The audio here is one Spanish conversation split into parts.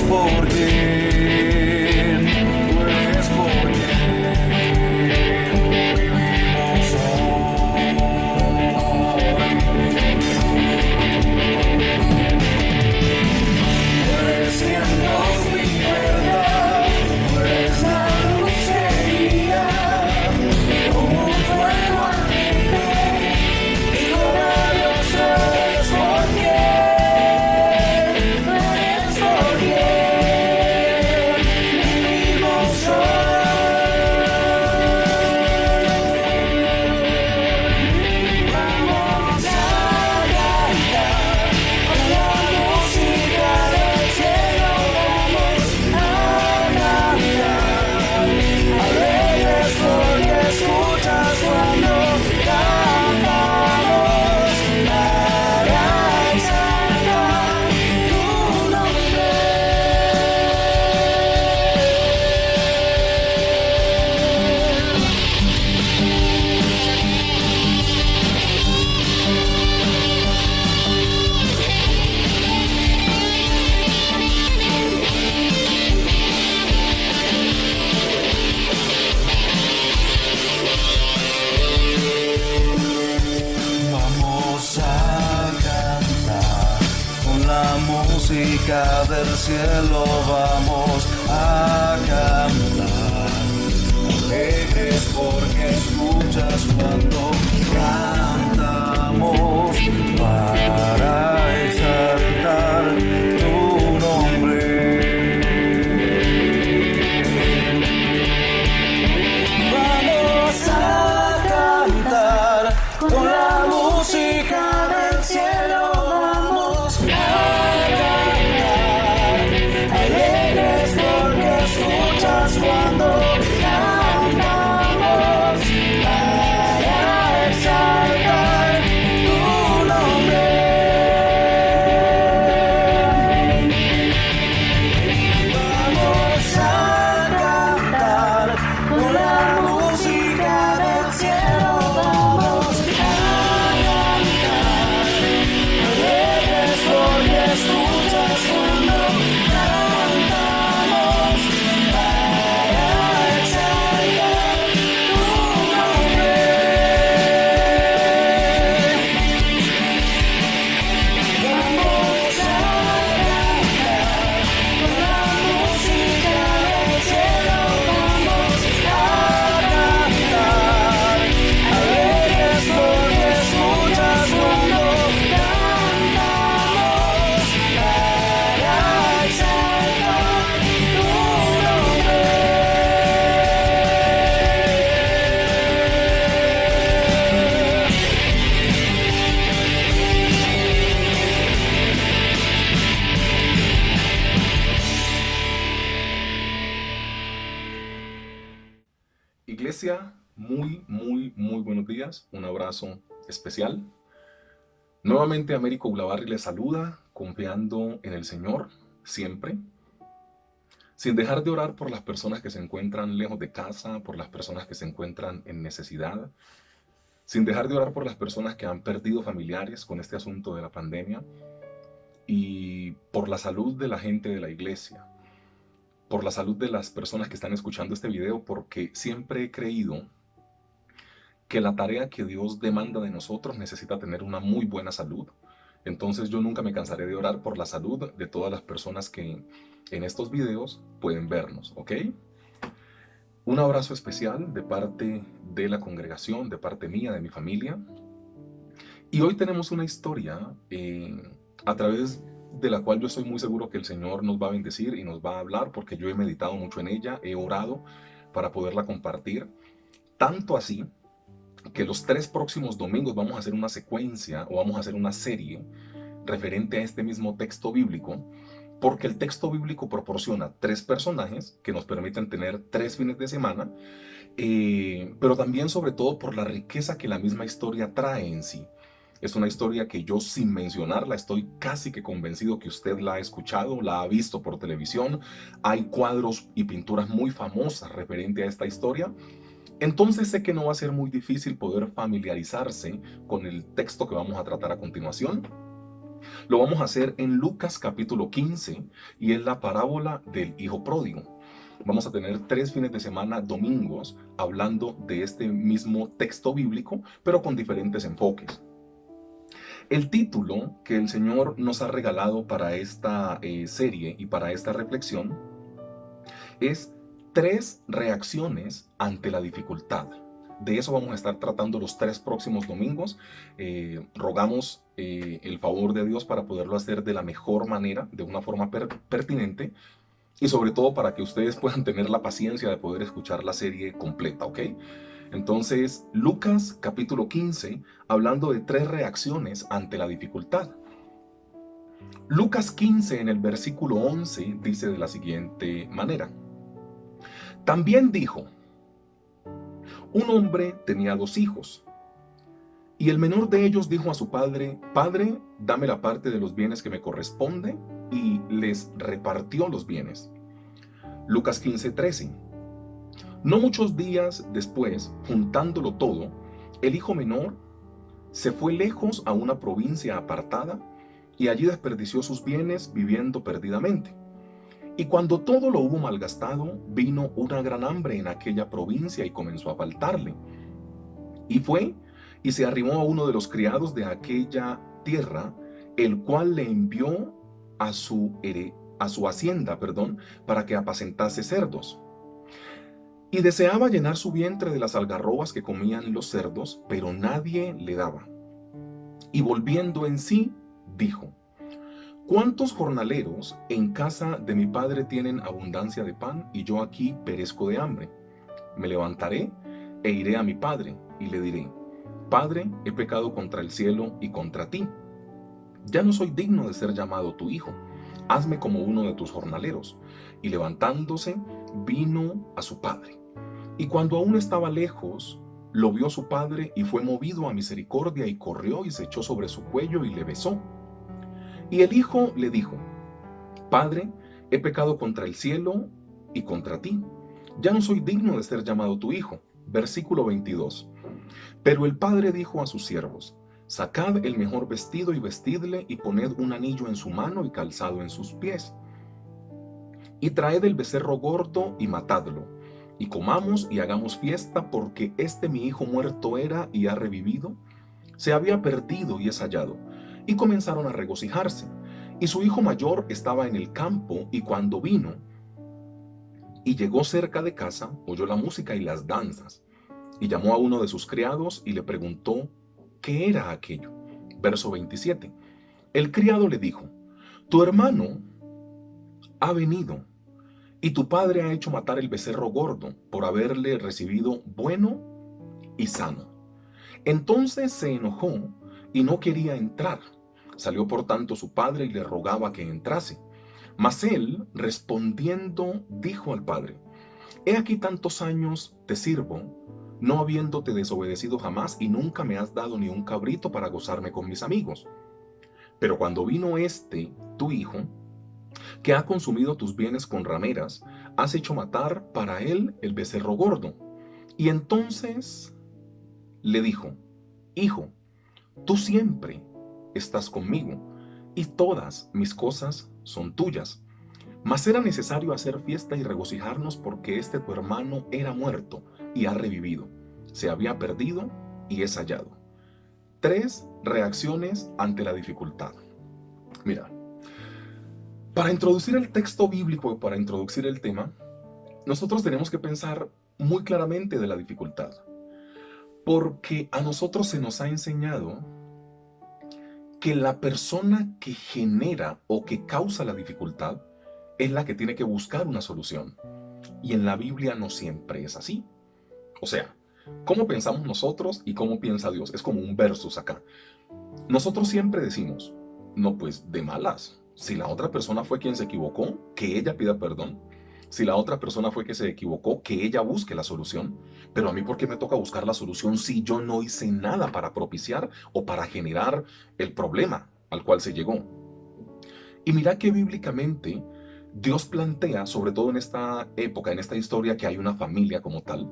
por quien, tú eres por quien vivimos hoy. Tú eres quien nos liberta, tú eres la luz que guía, como un fuego ardiente, Hijo de Dios, tú eres por quien, tú eres por quien vivimos hoy. Vamos a cantar con la música del cielo, vamos a cantar, alegres porque escuchas cuando cantamos para exaltar tu nombre. Vamos a cantar con la música del cielo, vamos a cantar, alegres porque escuchas cuando cantamos para exaltar tu nombre. Vamos a cantar con la música del cielo, vamos a cantar, alegres porque escuchas cuando cantamos para exaltar tu nombre. Vamos a cantar con la música del cielo, vamos a cantar, alegres porque escuchas cuando cantamos para exaltar tu nombre. Vamos a cantar con la música del cielo, vamos a cantar, alegres porque escuchas cuando cantamos para exaltar tu nombre. Iglesia, muy buenos días. Un abrazo especial. Nuevamente Américo Ulabarri les saluda, confiando en el Señor siempre, sin dejar de orar por las personas que se encuentran lejos de casa, por las personas que se encuentran en necesidad, sin dejar de orar por las personas que han perdido familiares con este asunto de la pandemia y por la salud de la gente de la iglesia, por la salud de las personas que están escuchando este video, porque siempre he creído que la tarea que Dios demanda de nosotros necesita tener una muy buena salud. Entonces yo nunca me cansaré de orar por la salud de todas las personas que en estos videos pueden vernos, ¿ok? Un abrazo especial de parte de la congregación, de parte mía, de mi familia. Y hoy tenemos una historia a través de la cual yo estoy muy seguro que el Señor nos va a bendecir y nos va a hablar, porque yo he meditado mucho en ella, he orado para poderla compartir. Tanto así que los 3 próximos domingos vamos a hacer una secuencia o vamos a hacer una serie referente a este mismo texto bíblico, porque el texto bíblico proporciona 3 personajes que nos permiten tener 3 fines de semana, pero también sobre todo por la riqueza que la misma historia trae en sí. Es una historia que yo, sin mencionarla, estoy casi que convencido que usted la ha escuchado, la ha visto por televisión. Hay cuadros y pinturas muy famosas referente a esta historia. Entonces sé que no va a ser muy difícil poder familiarizarse con el texto que vamos a tratar a continuación. Lo vamos a hacer en Lucas capítulo 15 y es la parábola del hijo pródigo. Vamos a tener 3 fines de semana, domingos, hablando de este mismo texto bíblico, pero con diferentes enfoques. El título que el Señor nos ha regalado para esta serie y para esta reflexión es 3 reacciones ante la dificultad. De eso vamos a estar tratando los 3 próximos domingos. Rogamos el favor de Dios para poderlo hacer de la mejor manera, de una forma pertinente, y sobre todo para que ustedes puedan tener la paciencia de poder escuchar la serie completa, ¿ok? Entonces, Lucas capítulo 15, hablando de 3 reacciones ante la dificultad. Lucas 15 en el versículo 11 dice de la siguiente manera. También dijo, un hombre tenía 2 hijos, y el menor de ellos dijo a su padre, Padre, dame la parte de los bienes que me corresponde, y les repartió los bienes. Lucas 15:13. No muchos días después, juntándolo todo, el hijo menor se fue lejos a una provincia apartada, y allí desperdició sus bienes viviendo perdidamente. Y cuando todo lo hubo malgastado, vino una gran hambre en aquella provincia y comenzó a faltarle. Y fue y se arrimó a uno de los criados de aquella tierra, el cual le envió a su hacienda, para que apacentase cerdos. Y deseaba llenar su vientre de las algarrobas que comían los cerdos, pero nadie le daba. Y volviendo en sí, dijo, ¿cuántos jornaleros en casa de mi padre tienen abundancia de pan y yo aquí perezco de hambre? Me levantaré e iré a mi padre y le diré, Padre, he pecado contra el cielo y contra ti. Ya no soy digno de ser llamado tu hijo. Hazme como uno de tus jornaleros. Y levantándose, vino a su padre. Y cuando aún estaba lejos, lo vio su padre y fue movido a misericordia y corrió y se echó sobre su cuello y le besó. Y el hijo le dijo, Padre, he pecado contra el cielo y contra ti. Ya no soy digno de ser llamado tu hijo. Versículo 22. Pero el padre dijo a sus siervos, sacad el mejor vestido y vestidle y poned un anillo en su mano y calzado en sus pies. Y traed el becerro gordo y matadlo. Y comamos y hagamos fiesta, porque mi hijo muerto era y ha revivido, se había perdido y es hallado. Y comenzaron a regocijarse. Y su hijo mayor estaba en el campo, y cuando vino y llegó cerca de casa, oyó la música y las danzas. Y llamó a uno de sus criados y le preguntó qué era aquello. Verso 27. El criado le dijo, tu hermano ha venido, y tu padre ha hecho matar el becerro gordo por haberle recibido bueno y sano. Entonces se enojó y no quería entrar. Salió por tanto su padre y le rogaba que entrase. Mas él, respondiendo, dijo al padre, he aquí tantos años te sirvo, no habiéndote desobedecido jamás, y nunca me has dado ni un cabrito para gozarme con mis amigos. Pero cuando vino tu hijo, que ha consumido tus bienes con rameras, has hecho matar para él el becerro gordo. Y entonces le dijo, Hijo, tú siempre estás conmigo, y todas mis cosas son tuyas. Mas era necesario hacer fiesta y regocijarnos, porque tu hermano era muerto y ha revivido, se había perdido y es hallado. 3 reacciones ante la dificultad. Mira, para introducir el texto bíblico, para introducir el tema, nosotros tenemos que pensar muy claramente de la dificultad, porque a nosotros se nos ha enseñado que la persona que genera o que causa la dificultad es la que tiene que buscar una solución. Y en la Biblia no siempre es así. O sea, ¿cómo pensamos nosotros y cómo piensa Dios? Es como un versus acá. Nosotros siempre decimos, no, pues de malas. Si la otra persona fue quien se equivocó, que ella pida perdón. Si la otra persona fue que se equivocó, que ella busque la solución. Pero a mí, ¿por qué me toca buscar la solución si yo no hice nada para propiciar o para generar el problema al cual se llegó? Y mira que bíblicamente Dios plantea, sobre todo en esta época, en esta historia, que hay una familia como tal.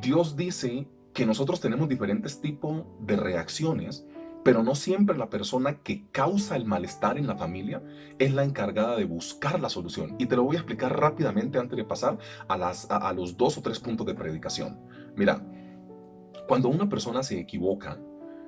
Dios dice que nosotros tenemos diferentes tipos de reacciones, pero no siempre la persona que causa el malestar en la familia es la encargada de buscar la solución. Y te lo voy a explicar rápidamente antes de pasar a los 2 o 3 puntos de predicación. Mira, cuando una persona se equivoca,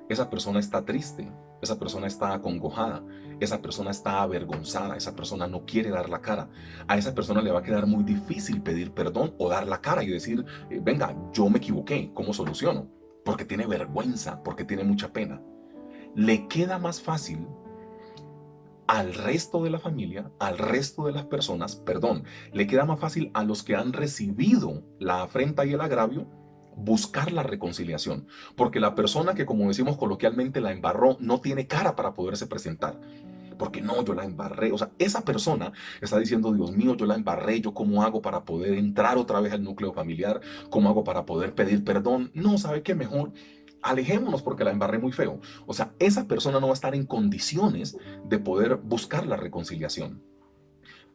esa persona está triste, esa persona está acongojada, esa persona está avergonzada, esa persona no quiere dar la cara. A esa persona le va a quedar muy difícil pedir perdón o dar la cara y decir, venga, yo me equivoqué, ¿cómo soluciono? Porque tiene vergüenza, porque tiene mucha pena. Le queda más fácil al resto de la familia, al resto de las personas, perdón, le queda más fácil a los que han recibido la afrenta y el agravio buscar la reconciliación, porque la persona que, como decimos coloquialmente, la embarró, no tiene cara para poderse presentar, porque no, yo la embarré, o sea, esa persona está diciendo, Dios mío, yo la embarré, yo cómo hago para poder entrar otra vez al núcleo familiar, cómo hago para poder pedir perdón, no, ¿sabe qué? Mejor alejémonos porque la embarré muy feo. O sea, esa persona no va a estar en condiciones de poder buscar la reconciliación.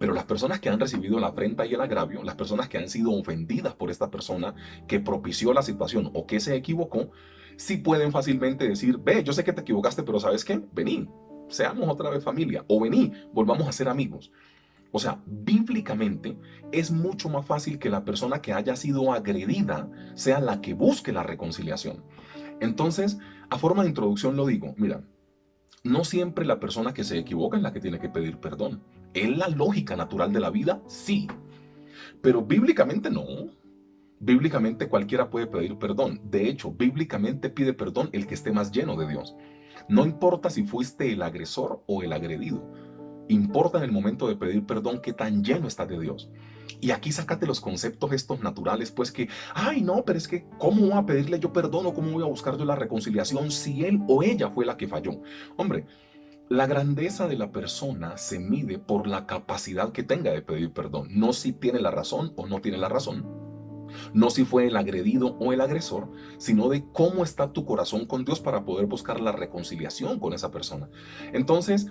Pero las personas que han recibido la afrenta y el agravio, las personas que han sido ofendidas por esta persona que propició la situación o que se equivocó, sí pueden fácilmente decir, ve, yo sé que te equivocaste, pero ¿sabes qué? Vení, seamos otra vez familia, o vení, volvamos a ser amigos. O sea, bíblicamente es mucho más fácil que la persona que haya sido agredida sea la que busque la reconciliación. Entonces, a forma de introducción lo digo, mira, no siempre la persona que se equivoca es la que tiene que pedir perdón. ¿Es la lógica natural de la vida? Sí. Pero bíblicamente no. Bíblicamente cualquiera puede pedir perdón. De hecho, bíblicamente pide perdón el que esté más lleno de Dios. No importa si fuiste el agresor o el agredido. Importa en el momento de pedir perdón qué tan lleno estás de Dios. Y aquí sácate los conceptos estos naturales, pues que, ay no, pero es que ¿cómo voy a pedirle yo perdón o cómo voy a buscar yo la reconciliación si él o ella fue la que falló? Hombre, la grandeza de la persona se mide por la capacidad que tenga de pedir perdón, no si tiene la razón o no tiene la razón, no si fue el agredido o el agresor, sino de cómo está tu corazón con Dios para poder buscar la reconciliación con esa persona. Entonces,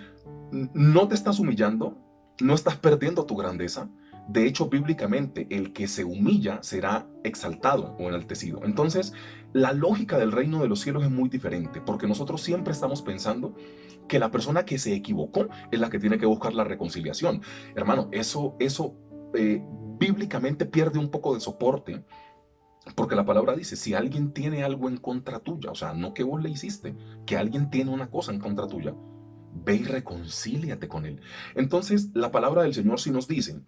no te estás humillando, no estás perdiendo tu grandeza. De hecho, bíblicamente, el que se humilla será exaltado o enaltecido. Entonces, la lógica del reino de los cielos es muy diferente, porque nosotros siempre estamos pensando que la persona que se equivocó es la que tiene que buscar la reconciliación. Hermano, eso bíblicamente pierde un poco de soporte, porque la palabra dice, si alguien tiene algo en contra tuya, o sea, no que vos le hiciste, que alguien tiene una cosa en contra tuya, ve y reconcíliate con él. Entonces, la palabra del Señor sí nos dice,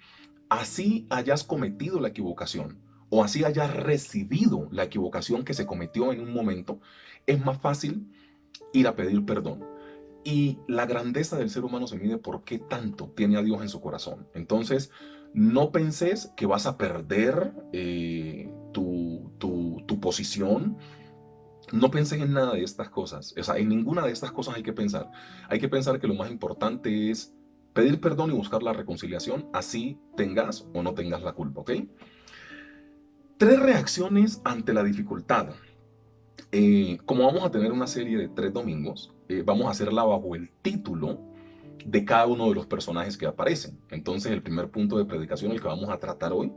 así hayas cometido la equivocación o así hayas recibido la equivocación que se cometió en un momento, es más fácil ir a pedir perdón. Y la grandeza del ser humano se mide por qué tanto tiene a Dios en su corazón. Entonces, no penses que vas a perder tu posición. No penses en nada de estas cosas. O sea, en ninguna de estas cosas hay que pensar. Hay que pensar que lo más importante es pedir perdón y buscar la reconciliación, así tengas o no tengas la culpa, ¿ok? 3 reacciones ante la dificultad. Como vamos a tener una serie de 3 domingos, vamos a hacerla bajo el título de cada uno de los personajes que aparecen. Entonces, el primer punto de predicación, el que vamos a tratar hoy,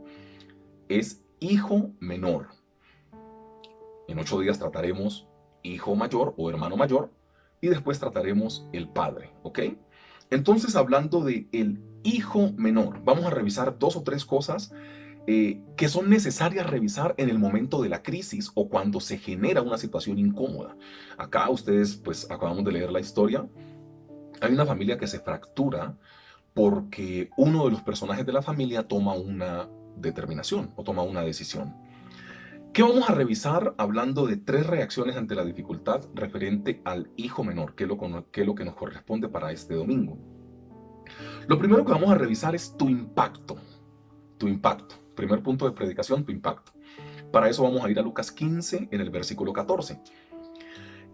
es hijo menor. En 8 días trataremos hijo mayor o hermano mayor y después trataremos el padre, ¿ok? Entonces, hablando de el hijo menor, vamos a revisar 2 o 3 cosas que son necesarias revisar en el momento de la crisis o cuando se genera una situación incómoda. Acá ustedes, pues acabamos de leer la historia. Hay una familia que se fractura porque uno de los personajes de la familia toma una determinación o toma una decisión. ¿Qué vamos a revisar hablando de 3 reacciones ante la dificultad referente al hijo menor? ¿Qué es lo que nos corresponde para este domingo? Lo primero que vamos a revisar es tu impacto. Tu impacto. Primer punto de predicación, tu impacto. Para eso vamos a ir a Lucas 15 en el versículo 14.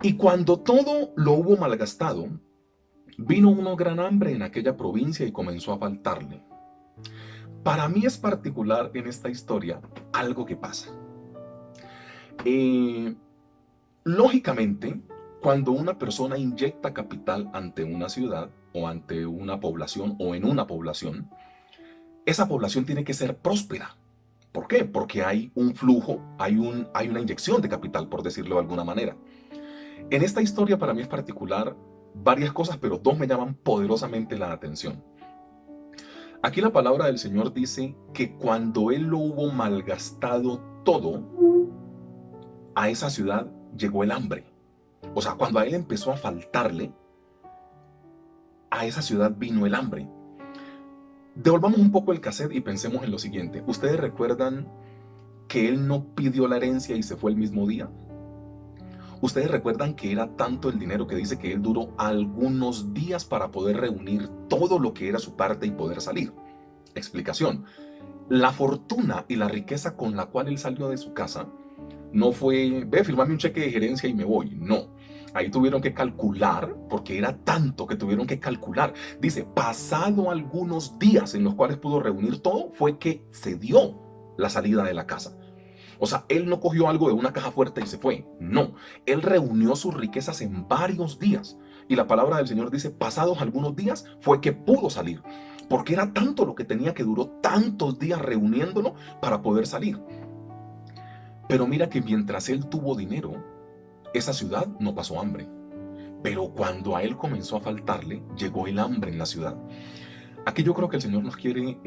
Y cuando todo lo hubo malgastado, vino una gran hambre en aquella provincia y comenzó a faltarle. Para mí es particular en esta historia algo que pasa. Lógicamente, cuando una persona inyecta capital ante una ciudad o ante una población o en una población, esa población tiene que ser próspera. ¿Por qué? Porque hay un flujo, hay una inyección de capital, por decirlo de alguna manera. En esta historia para mí es particular varias cosas, pero dos me llaman poderosamente la atención. Aquí la palabra del Señor dice que cuando Él lo hubo malgastado todo, a esa ciudad llegó el hambre. O sea, cuando a Él empezó a faltarle, a esa ciudad vino el hambre. Devolvamos un poco el cassette y pensemos en lo siguiente. ¿Ustedes recuerdan que Él no pidió la herencia y se fue el mismo día? ¿Ustedes recuerdan que era tanto el dinero que dice que Él duró algunos días para poder reunir todo lo que era su parte y poder salir? Explicación. La fortuna y la riqueza con la cual Él salió de su casa no fue, ve, firmame un cheque de gerencia y me voy. No. Ahí tuvieron que calcular, porque era tanto que tuvieron que calcular. Dice, pasado algunos días en los cuales pudo reunir todo, fue que se dio la salida de la casa. O sea, Él no cogió algo de una caja fuerte y se fue. No. Él reunió sus riquezas en varios días. Y la palabra del Señor dice, pasados algunos días, fue que pudo salir. Porque era tanto lo que tenía que duró tantos días reuniéndolo para poder salir. Pero mira que mientras él tuvo dinero, esa ciudad no pasó hambre. Pero cuando a él comenzó a faltarle, llegó el hambre en la ciudad. Aquí yo creo que el Señor nos quiere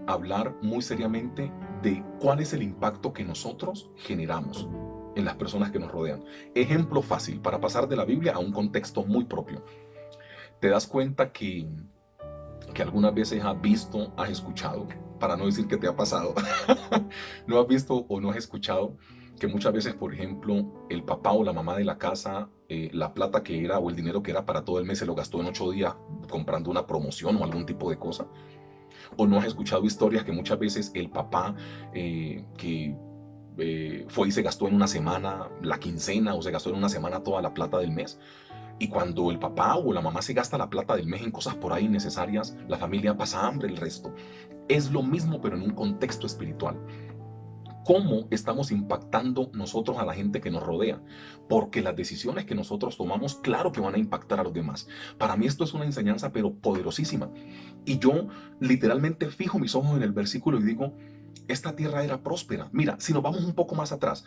hablar muy seriamente de cuál es el impacto que nosotros generamos en las personas que nos rodean. Ejemplo fácil para pasar de la Biblia a un contexto muy propio. Te das cuenta que algunas veces has visto, has escuchado, para no decir que te ha pasado, no has visto o no has escuchado que muchas veces, por ejemplo, el papá o la mamá de la casa, la plata que era o el dinero que era para todo el mes se lo gastó en 8 días comprando una promoción o algún tipo de cosa. O no has escuchado historias que muchas veces el papá fue y se gastó en una semana la quincena o se gastó en una semana toda la plata del mes. Y cuando el papá o la mamá se gasta la plata del mes en cosas por ahí innecesarias, la familia pasa hambre el resto. Es lo mismo, pero en un contexto espiritual. ¿Cómo estamos impactando nosotros a la gente que nos rodea? Porque las decisiones que nosotros tomamos, claro que van a impactar a los demás. Para mí esto es una enseñanza, pero poderosísima. Y yo literalmente fijo mis ojos en el versículo y digo, esta tierra era próspera. Mira, si nos vamos un poco más atrás,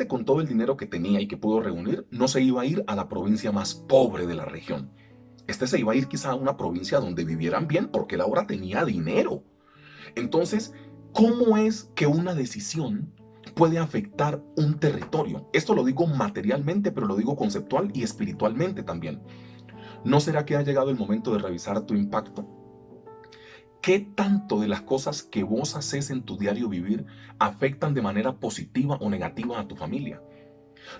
con todo el dinero que tenía y que pudo reunir, no se iba a ir a la provincia más pobre de la región. Se iba a ir quizá a una provincia donde vivieran bien porque él ahora tenía dinero. Entonces, ¿cómo es que una decisión puede afectar un territorio? Esto lo digo materialmente, pero lo digo conceptual y espiritualmente también. ¿No será que ha llegado el momento de revisar tu impacto? ¿Qué tanto de las cosas que vos haces en tu diario vivir afectan de manera positiva o negativa a tu familia?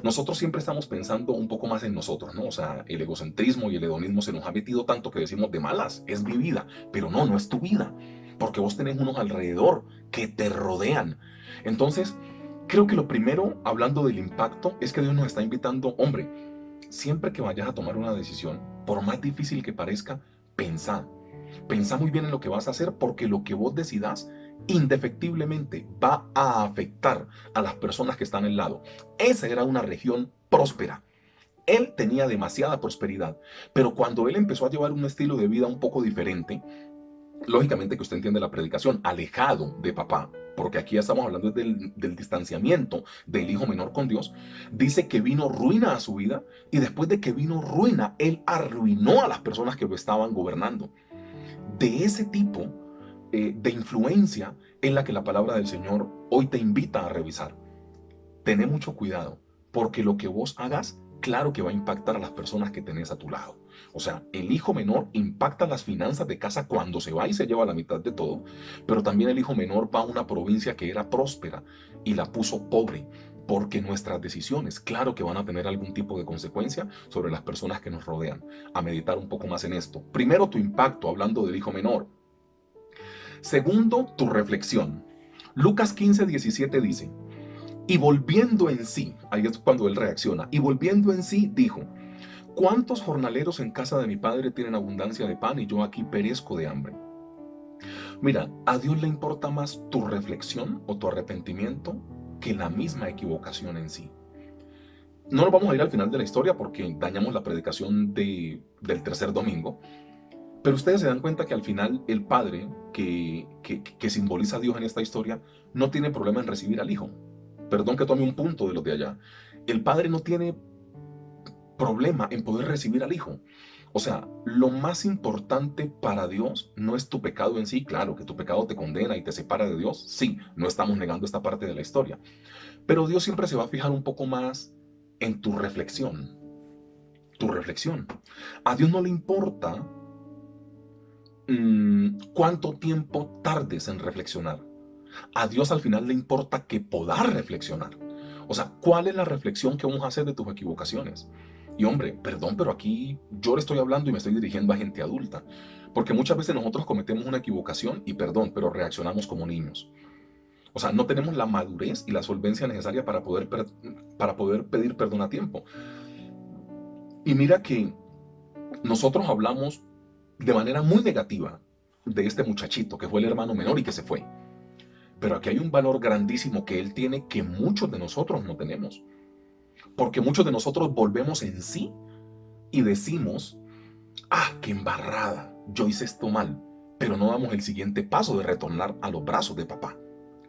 Nosotros siempre estamos pensando un poco más en nosotros, ¿no? O sea, el egocentrismo y el hedonismo se nos ha metido tanto que decimos de malas, es mi vida, pero no, no es tu vida, porque vos tenés unos alrededor que te rodean. Entonces, creo que lo primero, hablando del impacto, es que Dios nos está invitando, hombre, siempre que vayas a tomar una decisión, por más difícil que parezca, pensá. Pensá muy bien en lo que vas a hacer porque lo que vos decidas indefectiblemente va a afectar a las personas que están al lado. Esa era una región próspera. Él tenía demasiada prosperidad, pero cuando él empezó a llevar un estilo de vida un poco diferente, lógicamente que usted entiende la predicación, alejado de papá, porque aquí ya estamos hablando del distanciamiento del hijo menor con Dios, dice que vino ruina a su vida y después de que vino ruina, él arruinó a las personas que lo estaban gobernando. De ese tipo de influencia es la que la palabra del Señor hoy te invita a revisar. Tené mucho cuidado, porque lo que vos hagas, claro que va a impactar a las personas que tenés a tu lado. O sea, el hijo menor impacta las finanzas de casa cuando se va y se lleva la mitad de todo, pero también el hijo menor va a una provincia que era próspera y la puso pobre, porque nuestras decisiones, claro que van a tener algún tipo de consecuencia sobre las personas que nos rodean. A meditar un poco más en esto. Primero, tu impacto, hablando del hijo menor. Segundo, tu reflexión. Lucas 15:17 dice, y volviendo en sí, ahí es cuando él reacciona, y volviendo en sí dijo, ¿cuántos jornaleros en casa de mi padre tienen abundancia de pan y yo aquí perezco de hambre? Mira, a Dios le importa más tu reflexión o tu arrepentimiento que la misma equivocación en sí. No nos vamos a ir al final de la historia porque dañamos la predicación del tercer domingo, pero ustedes se dan cuenta que al final el padre que simboliza a Dios en esta historia no tiene problema en recibir al hijo. Perdón que tome un punto de los de allá. El padre no tiene problema en poder recibir al Hijo. O sea, lo más importante para Dios no es tu pecado en sí. Claro que tu pecado te condena y te separa de Dios. Sí, no estamos negando esta parte de la historia. Pero Dios siempre se va a fijar un poco más en tu reflexión. Tu reflexión. A Dios no le importa cuánto tiempo tardes en reflexionar. A Dios al final le importa que puedas reflexionar. O sea, ¿cuál es la reflexión que vamos a hacer de tus equivocaciones? Y hombre, perdón, pero aquí yo le estoy hablando y me estoy dirigiendo a gente adulta. Porque muchas veces nosotros cometemos una equivocación y perdón, pero reaccionamos como niños. O sea, no tenemos la madurez y la solvencia necesaria para poder pedir perdón a tiempo. Y mira que nosotros hablamos de manera muy negativa de este muchachito que fue el hermano menor y que se fue. Pero aquí hay un valor grandísimo que él tiene que muchos de nosotros no tenemos. Porque muchos de nosotros volvemos en sí y decimos, ah, qué embarrada, yo hice esto mal, pero no damos el siguiente paso de retornar a los brazos de papá.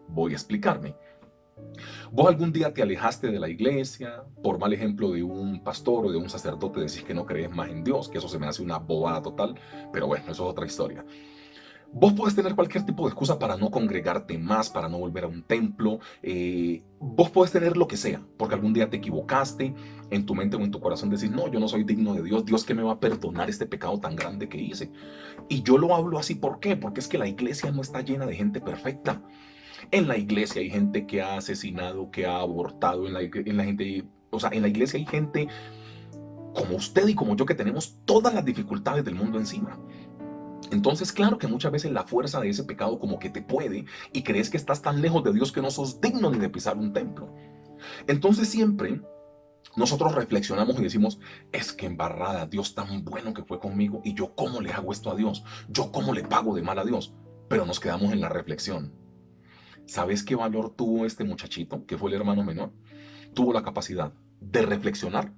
Voy a explicarme. Vos algún día te alejaste de la iglesia, por mal ejemplo de un pastor o de un sacerdote, decís que no crees más en Dios, que eso se me hace una bobada total, pero bueno, eso es otra historia. Vos podés tener cualquier tipo de excusa para no congregarte más, para no volver a un templo. Vos podés tener lo que sea, porque algún día te equivocaste, en tu mente o en tu corazón decís, no, yo no soy digno de Dios, Dios que me va a perdonar este pecado tan grande que hice. Y yo lo hablo así, ¿por qué? Porque es que la iglesia no está llena de gente perfecta. En la iglesia hay gente que ha asesinado, que ha abortado, en la iglesia hay gente como usted y como yo que tenemos todas las dificultades del mundo encima. Entonces, claro que muchas veces la fuerza de ese pecado como que te puede y crees que estás tan lejos de Dios que no sos digno ni de pisar un templo. Entonces siempre nosotros reflexionamos y decimos, es que embarrada, Dios tan bueno que fue conmigo y yo cómo le hago esto a Dios, yo cómo le pago de mal a Dios. Pero nos quedamos en la reflexión. ¿Sabes qué valor tuvo este muchachito, que fue el hermano menor? Tuvo la capacidad de reflexionar,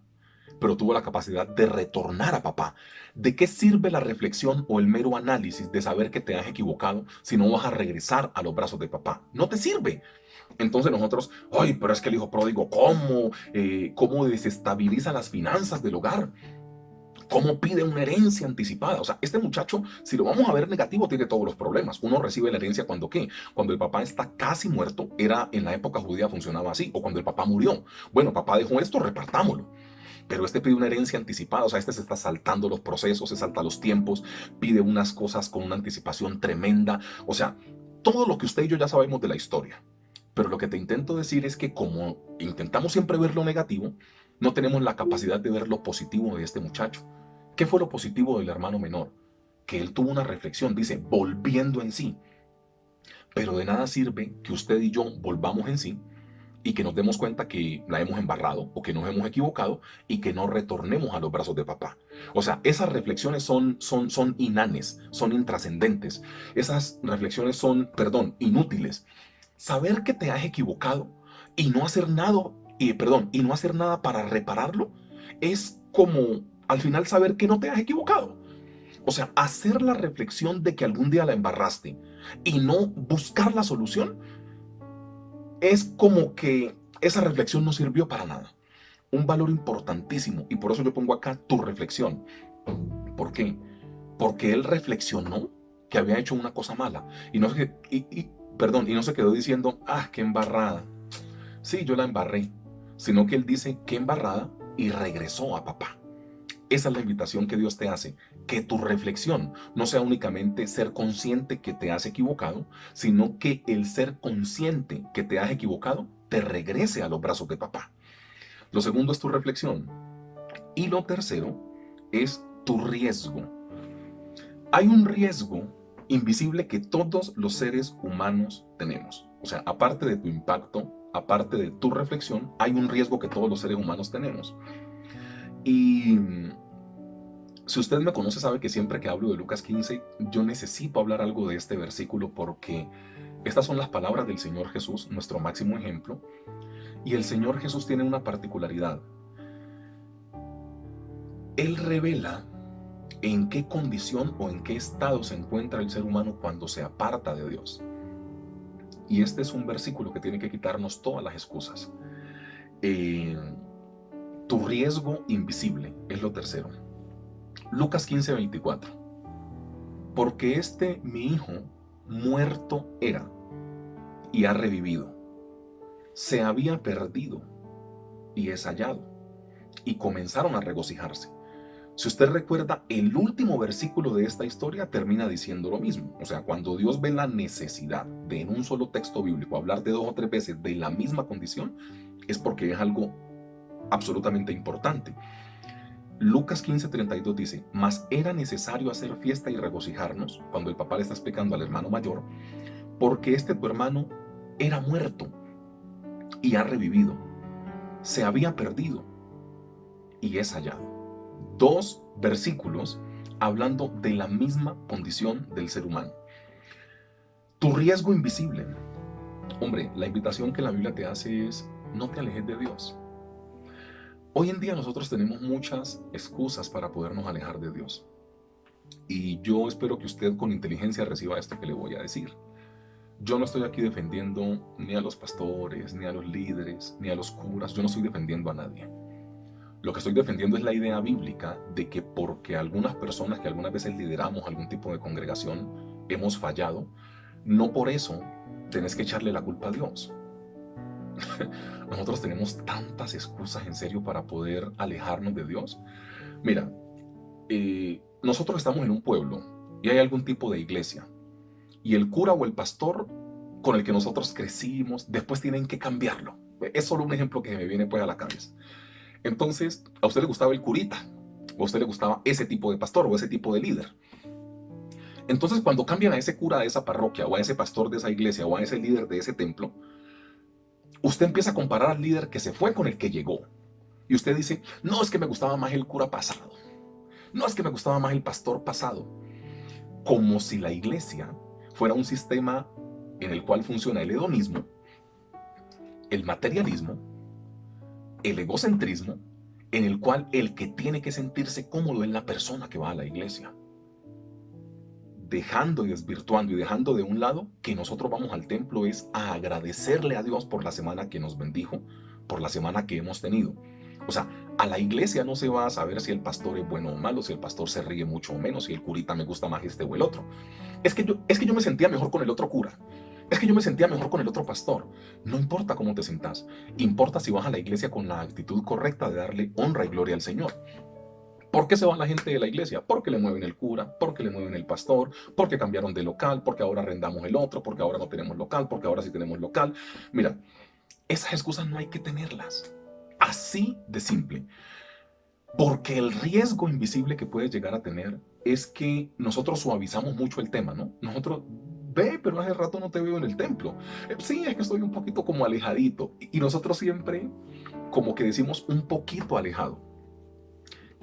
pero tuvo la capacidad de retornar a papá. ¿De qué sirve la reflexión o el mero análisis de saber que te has equivocado si no vas a regresar a los brazos de papá? No te sirve. Entonces nosotros, ay, pero es que el hijo pródigo, ¿cómo desestabiliza las finanzas del hogar? ¿Cómo pide una herencia anticipada? O sea, este muchacho, si lo vamos a ver negativo, tiene todos los problemas. Uno recibe la herencia cuando ¿qué? Cuando el papá está casi muerto, era en la época judía funcionaba así, o cuando el papá murió. Bueno, papá dejó esto, repartámoslo. Pero este pide una herencia anticipada, o sea, este se está saltando los procesos, se salta los tiempos, pide unas cosas con una anticipación tremenda. O sea, todo lo que usted y yo ya sabemos de la historia. Pero lo que te intento decir es que como intentamos siempre ver lo negativo, no tenemos la capacidad de ver lo positivo de este muchacho. ¿Qué fue lo positivo del hermano menor? Que él tuvo una reflexión, dice, volviendo en sí. Pero de nada sirve que usted y yo volvamos en sí y que nos demos cuenta que la hemos embarrado o que nos hemos equivocado y que no retornemos a los brazos de papá. O sea, esas reflexiones son inanes, son intrascendentes. Esas reflexiones son, perdón, inútiles. Saber que te has equivocado y no hacer nada, y no hacer nada para repararlo es como al final saber que no te has equivocado. O sea, hacer la reflexión de que algún día la embarraste y no buscar la solución es como que esa reflexión no sirvió para nada. Un valor importantísimo. Y por eso yo pongo acá tu reflexión. ¿Por qué? Porque él reflexionó que había hecho una cosa mala. Y no se quedó diciendo, ah, qué embarrada. Sí, yo la embarré. Sino que él dice, qué embarrada, y regresó a papá. Esa es la invitación que Dios te hace, que tu reflexión no sea únicamente ser consciente que te has equivocado, sino que el ser consciente que te has equivocado te regrese a los brazos de papá. Lo segundo es tu reflexión. Y lo tercero es tu riesgo. Hay un riesgo invisible que todos los seres humanos tenemos. O sea, aparte de tu impacto, aparte de tu reflexión, hay un riesgo que todos los seres humanos tenemos. Y si usted me conoce sabe que siempre que hablo de Lucas 15, yo necesito hablar algo de este versículo porque estas son las palabras del Señor Jesús, nuestro máximo ejemplo. Y el Señor Jesús tiene una particularidad. Él revela en qué condición o en qué estado se encuentra el ser humano cuando se aparta de Dios. Y este es un versículo que tiene que quitarnos todas las excusas. Tu riesgo invisible es lo tercero. Lucas 15:24. Porque mi hijo, muerto era y ha revivido. Se había perdido y es hallado. Y comenzaron a regocijarse. Si usted recuerda, el último versículo de esta historia termina diciendo lo mismo. O sea, cuando Dios ve la necesidad de en un solo texto bíblico hablar de 2 o 3 veces de la misma condición, es porque es algo absolutamente importante. Lucas 15:32 dice, mas era necesario hacer fiesta y regocijarnos, cuando el papá le está explicando al hermano mayor, porque tu hermano era muerto y ha revivido, se había perdido y es hallado. 2 versículos hablando de la misma condición del ser humano. Tu riesgo invisible. Hombre, la invitación que la Biblia te hace es, no te alejes de Dios. Hoy en día nosotros tenemos muchas excusas para podernos alejar de Dios. Y yo espero que usted con inteligencia reciba esto que le voy a decir. Yo no estoy aquí defendiendo ni a los pastores, ni a los líderes, ni a los curas. Yo no estoy defendiendo a nadie. Lo que estoy defendiendo es la idea bíblica de que porque algunas personas que algunas veces lideramos algún tipo de congregación hemos fallado, no por eso tenés que echarle la culpa a Dios. Nosotros tenemos tantas excusas en serio para poder alejarnos de Dios. Mira, nosotros estamos en un pueblo y hay algún tipo de iglesia y el cura o el pastor con el que nosotros crecimos después tienen que cambiarlo. Es solo un ejemplo que me viene pues a la cabeza. Entonces, a usted le gustaba el curita, o a usted le gustaba ese tipo de pastor o ese tipo de líder. Entonces, cuando cambian a ese cura de esa parroquia, o a ese pastor de esa iglesia, o a ese líder de ese templo, usted empieza a comparar al líder que se fue con el que llegó. Y usted dice, no, es que me gustaba más el cura pasado. No, es que me gustaba más el pastor pasado. Como si la iglesia fuera un sistema en el cual funciona el hedonismo, el materialismo, el egocentrismo, en el cual el que tiene que sentirse cómodo es la persona que va a la iglesia, dejando y desvirtuando y dejando de un lado que nosotros vamos al templo es a agradecerle a Dios por la semana que nos bendijo, por la semana que hemos tenido. O sea, a la iglesia no se va a saber si el pastor es bueno o malo, si el pastor se ríe mucho o menos, si el curita me gusta más este o el otro. Es que yo me sentía mejor con el otro cura. Es que yo me sentía mejor con el otro pastor. No importa cómo te sientas, importa si vas a la iglesia con la actitud correcta de darle honra y gloria al Señor. ¿Por qué se va la gente de la iglesia? Porque le mueven el cura, porque le mueven el pastor, porque cambiaron de local, porque ahora arrendamos el otro, porque ahora no tenemos local, porque ahora sí tenemos local. Mira, esas excusas no hay que tenerlas. Así de simple. Porque el riesgo invisible que puedes llegar a tener es que nosotros suavizamos mucho el tema, ¿no? Nosotros, ve, pero hace rato no te veo en el templo. Sí, es que estoy un poquito como alejadito. Y nosotros siempre como que decimos un poquito alejado.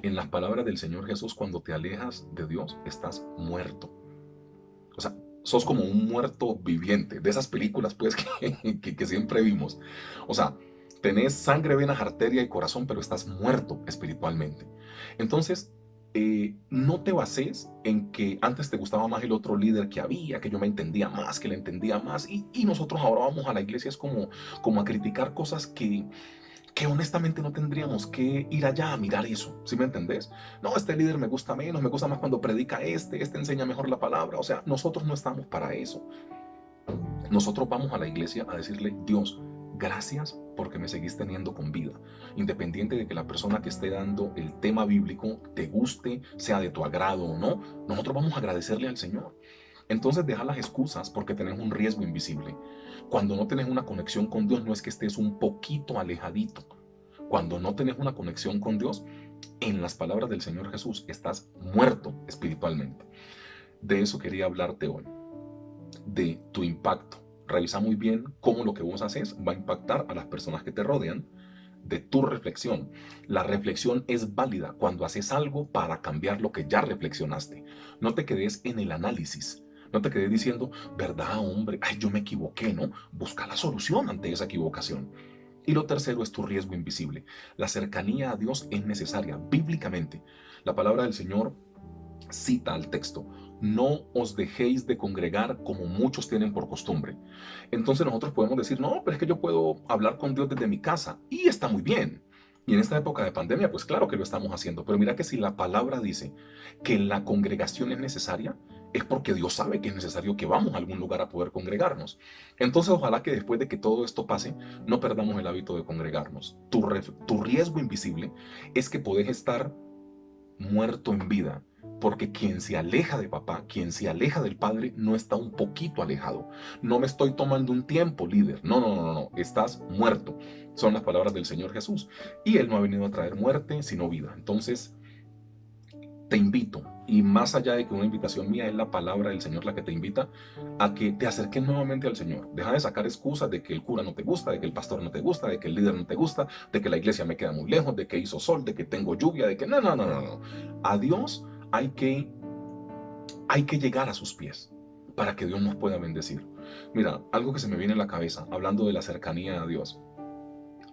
En las palabras del Señor Jesús, cuando te alejas de Dios, estás muerto. O sea, sos como un muerto viviente. De esas películas, pues, que siempre vimos. O sea, tenés sangre, venas, arteria y corazón, pero estás muerto espiritualmente. Entonces, no te bases en que antes te gustaba más el otro líder que había, que yo me entendía más, que le entendía más, y nosotros ahora vamos a la iglesia es como a criticar cosas que honestamente no tendríamos que ir allá a mirar eso, ¿sí me entendés? No, este líder me gusta menos, me gusta más cuando predica este enseña mejor la palabra. O sea, nosotros no estamos para eso. Nosotros vamos a la iglesia a decirle, Dios, gracias porque me seguís teniendo con vida. Independiente de que la persona que esté dando el tema bíblico te guste, sea de tu agrado o no, nosotros vamos a agradecerle al Señor. Entonces deja las excusas porque tenés un riesgo invisible. Cuando no tenés una conexión con Dios, no es que estés un poquito alejadito. Cuando no tenés una conexión con Dios, en las palabras del Señor Jesús, estás muerto espiritualmente. De eso quería hablarte hoy, de tu impacto. Revisa muy bien cómo lo que vos haces va a impactar a las personas que te rodean, de tu reflexión. La reflexión es válida cuando haces algo para cambiar lo que ya reflexionaste. No te quedes en el análisis. No te quedes diciendo, verdad, hombre, ay, yo me equivoqué, ¿no? Busca la solución ante esa equivocación. Y lo tercero es tu riesgo invisible. La cercanía a Dios es necesaria bíblicamente. La palabra del Señor cita al texto, no os dejéis de congregar como muchos tienen por costumbre. Entonces nosotros podemos decir, no, pero es que yo puedo hablar con Dios desde mi casa. Y está muy bien. Y en esta época de pandemia, pues claro que lo estamos haciendo, pero mira que si la palabra dice que la congregación es necesaria, es porque Dios sabe que es necesario que vamos a algún lugar a poder congregarnos. Entonces, ojalá que después de que todo esto pase, no perdamos el hábito de congregarnos. Tu riesgo invisible es que podés estar muerto en vida, porque quien se aleja de papá, quien se aleja del padre, no está un poquito alejado. No me estoy tomando un tiempo, líder. No, no, no, no, estás muerto. Son las palabras del Señor Jesús. Y Él no ha venido a traer muerte, sino vida. Entonces, te invito, y más allá de que una invitación mía, es la palabra del Señor la que te invita a que te acerques nuevamente al Señor. Deja de sacar excusas de que el cura no te gusta, de que el pastor no te gusta, de que el líder no te gusta, de que la iglesia me queda muy lejos, de que hizo sol, de que tengo lluvia, de que no, no, no, no, no. A Dios hay que llegar a sus pies para que Dios nos pueda bendecir. Mira, algo que se me viene a la cabeza, hablando de la cercanía a Dios.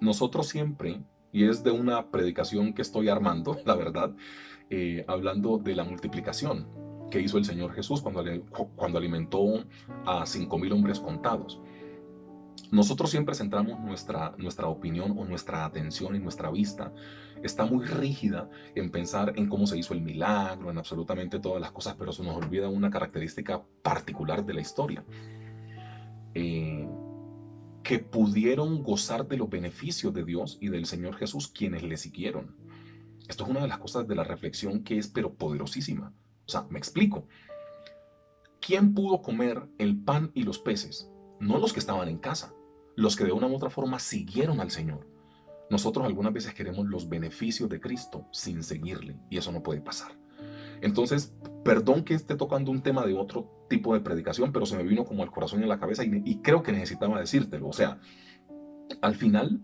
Nosotros siempre, y es de una predicación que estoy armando, la verdad, hablando de la multiplicación que hizo el Señor Jesús cuando alimentó a 5,000 hombres contados. Nosotros siempre centramos nuestra opinión o nuestra atención y nuestra vista está muy rígida en pensar en cómo se hizo el milagro, en absolutamente todas las cosas, pero se nos olvida una característica particular de la historia. Eh, que pudieron gozar de los beneficios de Dios y del Señor Jesús quienes le siguieron. Esto es una de las cosas de la reflexión que es pero poderosísima. O sea, me explico. ¿Quién pudo comer el pan y los peces? No los que estaban en casa, los que de una u otra forma siguieron al Señor. Nosotros algunas veces queremos los beneficios de Cristo sin seguirle, y eso no puede pasar. Entonces, perdón que esté tocando un tema de otro tipo de predicación, pero se me vino como al corazón y a la cabeza y creo que necesitaba decírtelo. O sea, al final,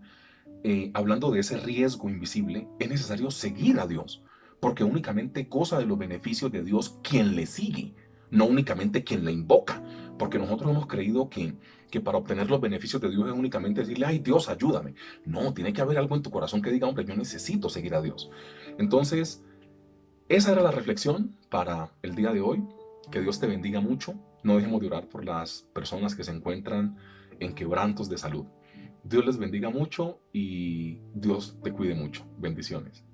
hablando de ese riesgo invisible, es necesario seguir a Dios, porque únicamente goza de los beneficios de Dios quien le sigue, no únicamente quien le invoca, porque nosotros hemos creído que para obtener los beneficios de Dios es únicamente decirle, ay Dios, ayúdame. No, tiene que haber algo en tu corazón que diga, hombre, yo necesito seguir a Dios. Entonces, esa era la reflexión para el día de hoy. Que Dios te bendiga mucho. No dejemos de orar por las personas que se encuentran en quebrantos de salud. Dios les bendiga mucho y Dios te cuide mucho. Bendiciones.